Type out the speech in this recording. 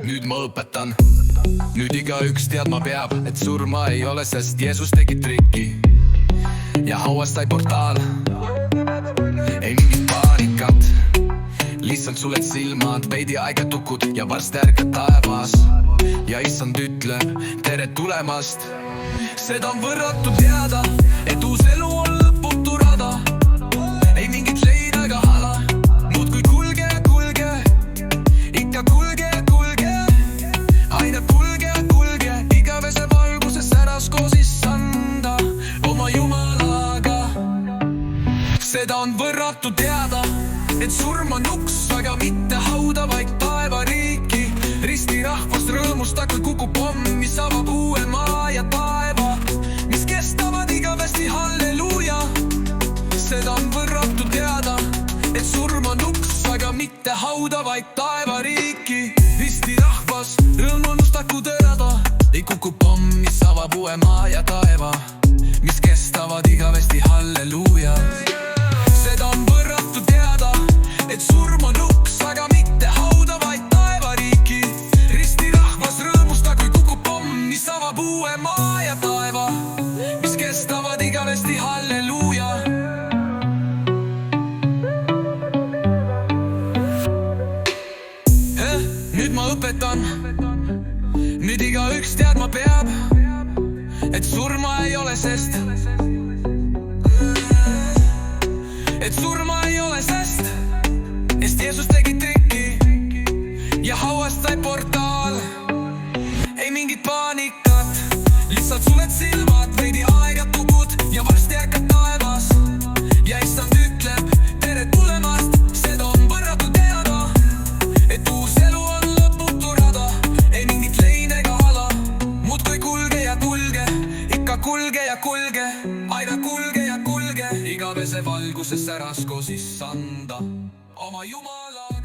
nüüd ma õpetan. Nüüd igaüks teadma peab, et surma ei ole, sest Jeesus tegi triki ja hauast sai portaal. Ei mingit paanikat, lihtsalt suled silmad, veidi aega tukud ja varsti ärkad taevas. Ja issand ütleb tere tulemast. Seda on võrratu teada, et uus elu on lõputu rada. Ei mingit leina ega hala, muudkui kulge ja kulge, ikka kulge ja kulge, aina kulge ja kulge, igavese valguses säras koos issanda oma Jumalaga. Seda on võrratu teada, et surm on uks, aga mitte hauda, vaid taevariiki. Ristirahvas rõõmustab, kui kukub pomm, mis avab uue maa ja taeva, mis kestavad igavesti, halleluuja. Seda on võrratu teada, et surm on uks, aga mitte hauda, vaid taevariiki. Ristirahvas rõõmustab, kui tõrada, ei kuku pomm, mis avab uue maa ja taeva, mis kestavad igavesti, halleluuja. Seda on võrratu teada, et surm on uks, aga mitte hauda, vaid taevariiki. Ristirahvas rõõmustab, kui kukub pomm, mis avab uue maa ja taeva, mis kestavad igavesti, halleluuja. Nüüd ma õpetan, nüüd igaüks teadma peab, et surma ei ole, sest surma ei ole, sest Jeesus tegi triki ja hauast sai portaal. Ei mingit paanikat, lihtsalt suled silmad, veidi aega tukud ja varsti ärkad taevas. Ja issand ütleb tere tulemast. Seda on võrratu teada, et uus elu on lõputu rada. Ei mingit leina ega hala, muudkui kulge ja kulge, ikka kulge ja kulge, aina kulge ja kulge, igavese valguses säras koos issanda oma Jumalaga.